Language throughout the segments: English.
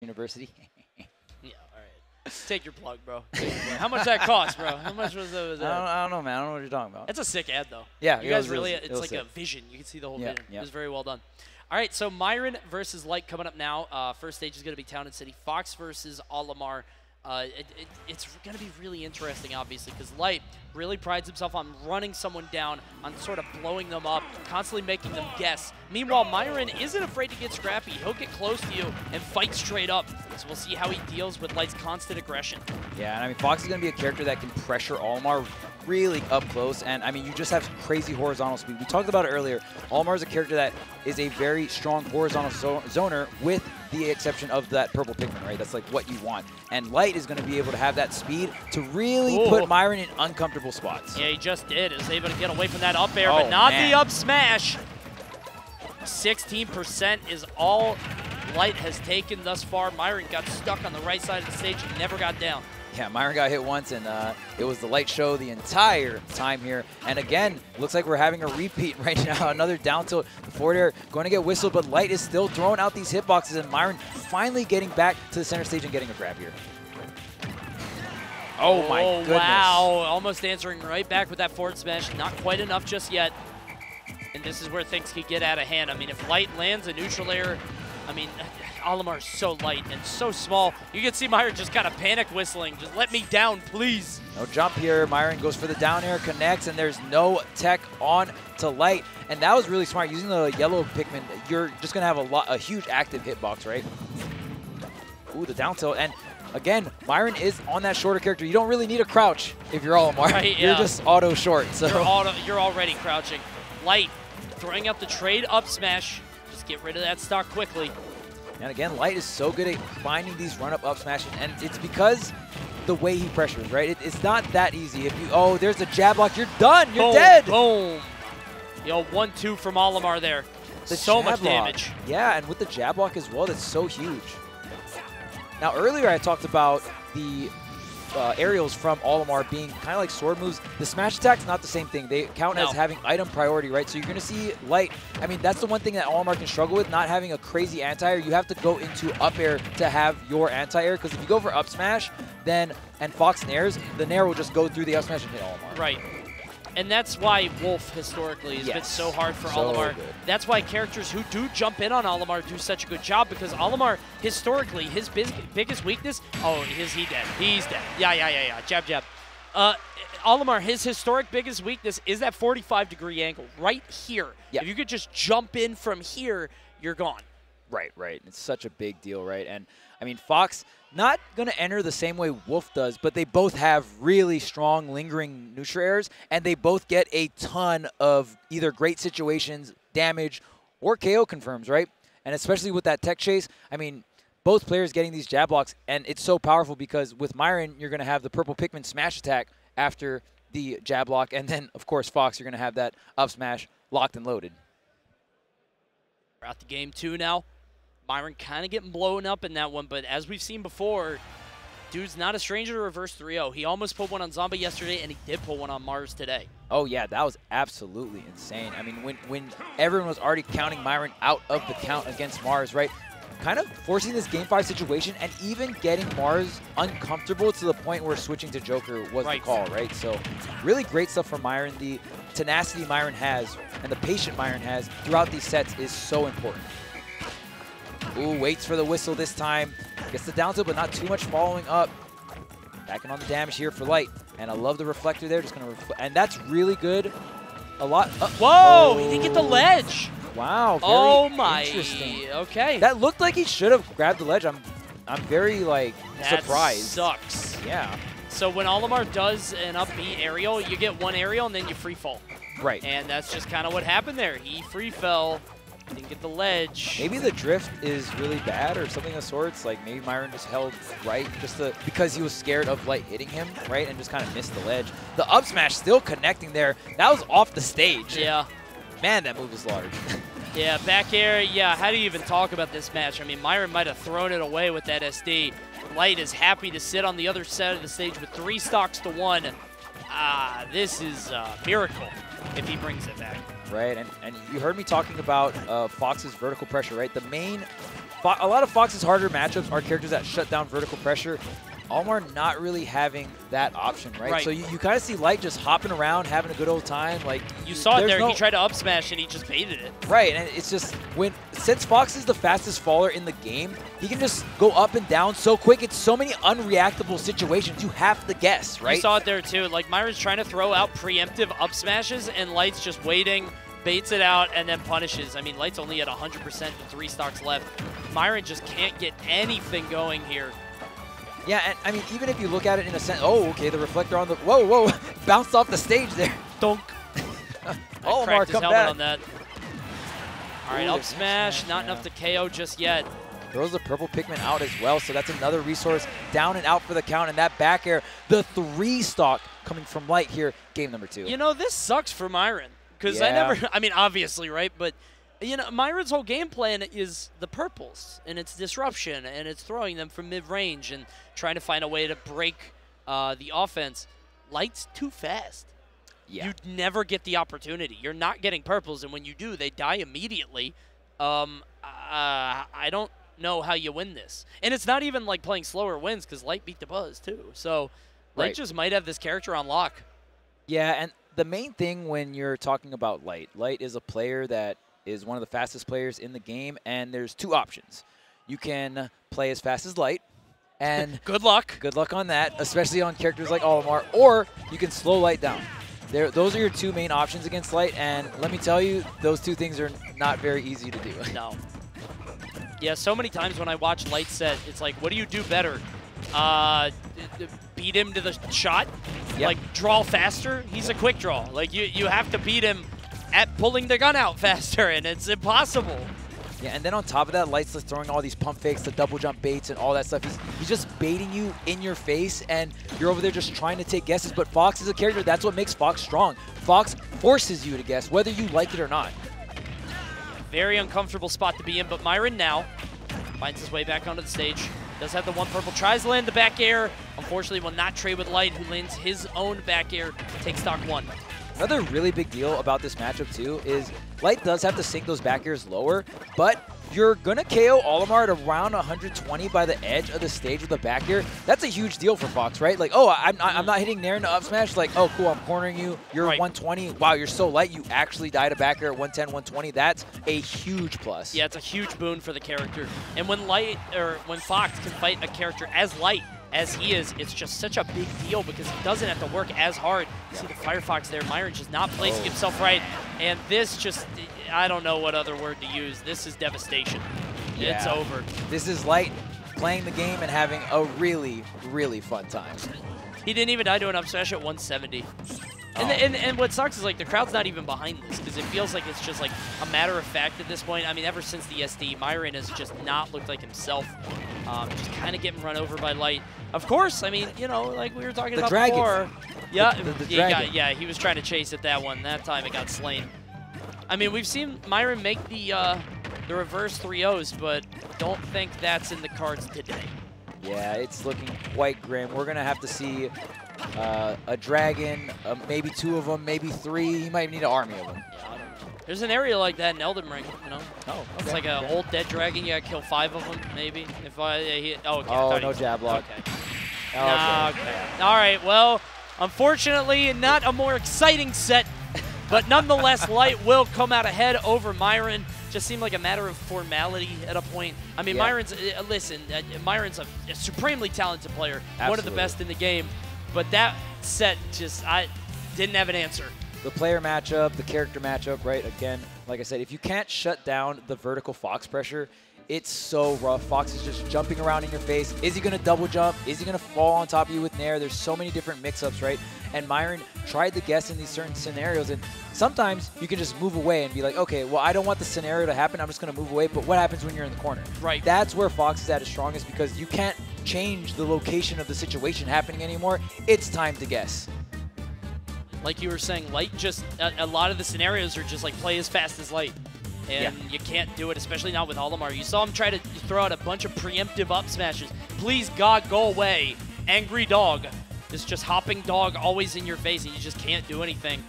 University. Yeah, all right. Take your plug, bro. Take your plug. How much that cost, bro? How much was that? I don't know, man. I don't know what you're talking about. That's a sick ad, though. Yeah, you guys really, it it's was like sick. a vision. You can see the whole Yeah, vision. yeah. It was very well done. All right, so Myran versus Light coming up now. First stage is going to be Town and City. Fox versus Olimar. It's going to be really interesting, obviously, because Light really prides himself on running someone down, on sort of blowing them up, constantly making them guess. Meanwhile, Myran isn't afraid to get scrappy. He'll get close to you and fight straight up. So we'll see how he deals with Light's constant aggression. Yeah, and I mean, Fox is going to be a character that can pressure Olimar really up close, and I mean, you just have crazy horizontal speed. We talked about it earlier. Olimar is a character that is a very strong horizontal zoner with the exception of that purple Pikmin, right? That's like what you want. And Light is going to be able to have that speed to really put Myran in uncomfortable spots. Yeah, he just did. He was able to get away from that up air, but not the up smash. 16% is all Light has taken thus far. Myran got stuck on the right side of the stage and never got down. Yeah, Myran got hit once, and it was the Light show the entire time here. And again, looks like we're having a repeat right now. Another down tilt. The forward air going to get whistled, but Light is still throwing out these hitboxes, and Myran finally getting back to the center stage and getting a grab here. Oh my goodness. Wow. Almost answering right back with that forward smash. Not quite enough just yet. And this is where things could get out of hand. I mean, if Light lands a neutral air, I mean, Olimar is so light and so small. You can see Myran just kind of panic whistling. Just let me down, please. No jump here. Myran goes for the down air, connects, and there's no tech on to Light. And that was really smart. Using the yellow Pikmin, you're just going to have a huge active hitbox, right? Ooh, the down tilt. And again, Myran is on that shorter character. You don't really need a crouch if you're Olimar. Right, yeah. You're just auto short. So you're already crouching. Light throwing out the trade up smash. Just get rid of that stock quickly. And again, Light is so good at finding these run-up smashes, and it's because the way he pressures, right? It's not that easy. If you, there's the jab block, you're done, you're dead. Boom. Yo, 1-2 from Olimar there. So much damage. Yeah, and with the jab block as well, that's so huge. Now, earlier I talked about the aerials from Olimar being kind of like sword moves. The smash attack's not the same thing. They count as having item priority, right? So you're going to see Light. I mean, that's the one thing that Olimar can struggle with, not having a crazy anti-air. You have to go into up air to have your anti-air, because if you go for up smash, then, and Fox nairs, the nair will just go through the up smash and hit Olimar. Right. And that's why Wolf historically has been so hard for Olimar. Good. That's why characters who do jump in on Olimar do such a good job, because Olimar, historically, his biggest weakness, is he dead? He's dead. Yeah. Jab, jab. Olimar, his historic biggest weakness is that 45-degree angle right here. Yeah. If you could just jump in from here, you're gone. Right. It's such a big deal, right? And, I mean, Fox not going to enter the same way Wolf does, but they both have really strong lingering neutral airs, and they both get a ton of either great situations, damage, or KO confirms, right? And especially with that tech chase, I mean, both players getting these jab blocks, and it's so powerful because with Myran, you're going to have the purple Pikmin smash attack after the jab block, and then, of course, Fox, you're going to have that up smash locked and loaded. We're out to game 2 now. Myran kind of getting blown up in that one, but as we've seen before, dude's not a stranger to reverse 3-0. He almost pulled one on Zombie yesterday, and he did pull one on Mars today. Oh, yeah, that was absolutely insane. I mean, when everyone was already counting Myran out of the count against Mars, right, kind of forcing this Game 5 situation and even getting Mars uncomfortable to the point where switching to Joker was the call, right? So really great stuff from Myran. The tenacity Myran has and the patience Myran has throughout these sets is so important. Ooh, waits for the whistle this time. Gets the down tilt, but not too much following up. Backing on the damage here for Light. And I love the reflector there. Just going to and that's really good. A lot. Whoa, he didn't get the ledge. Wow, very interesting. Okay. That looked like he should have grabbed the ledge. I'm very, like, surprised. Sucks. Yeah. So when Olimar does an up B aerial, you get one aerial and then you free fall. Right. And that's just kind of what happened there. He free fell. Didn't get the ledge. Maybe the drift is really bad or something of sorts. Like maybe Myran just held right because he was scared of Light hitting him, right, and just kind of missed the ledge. The up smash still connecting there. That was off the stage. Yeah. Man, that move is large. Yeah, back air. Yeah, how do you even talk about this match? I mean, Myran might have thrown it away with that SD. Light is happy to sit on the other side of the stage with 3 stocks to 1. This is a miracle if he brings it back. Right, and you heard me talking about Fox's vertical pressure, right? The main a lot of Fox's harder matchups are characters that shut down vertical pressure. Olimar not really having that option, right? So you kind of see Light just hopping around, having a good old time. Like you saw it there. He tried to up smash and he just baited it. Right, and it's just since Fox is the fastest faller in the game, he can just go up and down so quick. It's so many unreactable situations. You have to guess, right? You saw it there too. Like Myran's trying to throw out preemptive up smashes and Light's just waiting, baits it out, and then punishes. I mean, Light's only at 100% with 3 stocks left. Myran just can't get anything going here. Yeah, and I mean, even if you look at it in a sense, oh, okay, the reflector on the, whoa, bounced off the stage there. Donk. Olimar, come back. On that. All right, up smash, not enough to KO just yet. Throws the purple pigment out as well, so that's another resource down and out for the count, and that back air, the 3 stock coming from Light here, game number 2. You know, this sucks for Myran, because I mean, obviously, right, but you know, Myran's whole game plan is the purples, and it's disruption, and it's throwing them from mid-range and trying to find a way to break the offense. Light's too fast. Yeah. You never get the opportunity. You're not getting purples, and when you do, they die immediately. I don't know how you win this. And it's not even like playing slower wins, because Light beat the buzz, too. So Light just might have this character on lock. Yeah, and the main thing when you're talking about Light is a player that is one of the fastest players in the game, and there's 2 options. You can play as fast as Light, and good luck. Good luck on that, especially on characters like Olimar, or you can slow Light down. Those are your 2 main options against Light, and let me tell you, those 2 things are not very easy to do. No. Yeah, so many times when I watch Light set, it's like, what do you do better? Beat him to the shot? Yep. Like, draw faster? He's a quick draw. Like, you have to beat him at pulling the gun out faster, and it's impossible. Yeah, and then on top of that, Light's just throwing all these pump fakes, the double jump baits, and all that stuff. He's just baiting you in your face, and you're over there just trying to take guesses. But Fox is a character. That's what makes Fox strong. Fox forces you to guess, whether you like it or not. Very uncomfortable spot to be in, but Myran now finds his way back onto the stage. Does have the 1 purple, tries to land the back air. Unfortunately, will not trade with Light, who lands his own back air, takes stock 1. Another really big deal about this matchup, too, is Light does have to sink those back airs lower, but you're going to KO Olimar at around 120 by the edge of the stage with a back air. That's a huge deal for Fox, right? Like, oh, I'm not hitting Nair into up smash. Like, oh, cool, I'm cornering you. You're 120. Wow, you're so light. You actually died a back air at 110, 120. That's a huge plus. Yeah, it's a huge boon for the character. And when when Fox can fight a character as light as he is, it's just such a big deal because he doesn't have to work as hard. You see the Firefox there. Myran just not placing himself right. And this just, I don't know what other word to use. This is devastation. Yeah. It's over. This is Light playing the game and having a really, really fun time. He didn't even die to an up smash at 170. And what sucks is like the crowd's not even behind this because it feels like it's just like a matter of fact at this point. I mean, ever since the SD, Myran has just not looked like himself. Just kind of getting run over by Light. Of course, I mean, you know, like we were talking about before. Yeah, yeah, he was trying to chase it that one. That time it got slain. I mean, we've seen Myran make the reverse 3-0s, but don't think that's in the cards today. Yeah, it's looking quite grim. We're going to have to see a dragon, maybe 2 of them, maybe 3. He might need an army of them. Yeah, I don't know. There's an area like that in Elden Ring, you know? Oh, okay. It's like an old dead dragon. You gotta kill 5 of them, maybe. If okay. Oh, no jab block. Okay. Okay. All right, well, unfortunately, not a more exciting set, but nonetheless, Light will come out ahead over Myran. Just seemed like a matter of formality at a point. I mean, Myran's, Myran's a supremely talented player, Absolutely. One of the best in the game, but that set just, I didn't have an answer. The player matchup, the character matchup, right? Again, like I said, if you can't shut down the vertical Fox pressure, it's so rough. Fox is just jumping around in your face. Is he going to double jump? Is he going to fall on top of you with Nair? There's so many different mix-ups, right? And Myran tried to guess in these certain scenarios, and sometimes you can just move away and be like, okay, well, I don't want the scenario to happen. I'm just going to move away. But what happens when you're in the corner? Right. That's where Fox is at his strongest because you can't change the location of the situation happening anymore. It's time to guess. Like you were saying, Light just, a lot of the scenarios are just like play as fast as Light. And you can't do it, especially not with Olimar. You saw him try to throw out a bunch of preemptive up smashes. Please, God, go away. Angry dog. This just hopping dog always in your face, and you just can't do anything.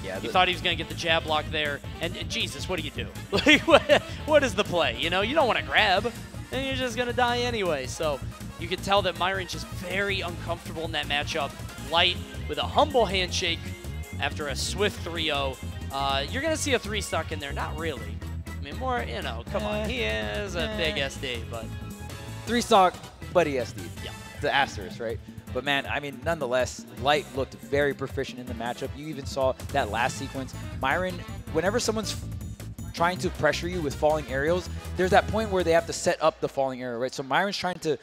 Yeah, you thought he was going to get the jab block there. And Jesus, what do you do? Like, what is the play? You know, you don't want to grab, and you're just going to die anyway. So you can tell that Myron's just very uncomfortable in that matchup. Light with a humble handshake after a swift 3-0. You're going to see a 3 stock in there. Not really. I mean, more, you know, come on. He is a big SD, but 3 stock, but he SD. Yeah. The asterisk, right? But man, I mean, nonetheless, Light looked very proficient in the matchup. You even saw that last sequence. Myran, whenever someone's trying to pressure you with falling aerials, there's that point where they have to set up the falling aerial, right? So Myron's trying to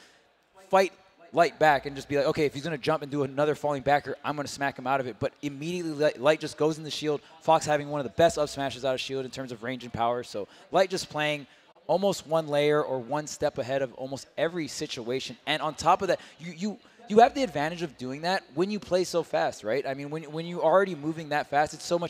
fight Light back and just be like, okay, if he's going to jump and do another falling backer, I'm going to smack him out of it. But immediately, Light just goes in the shield. Fox having one of the best up smashes out of shield in terms of range and power. So Light just playing almost one layer or one step ahead of almost every situation. And on top of that, you have the advantage of doing that when you play so fast, right? I mean, when you're already moving that fast, it's so much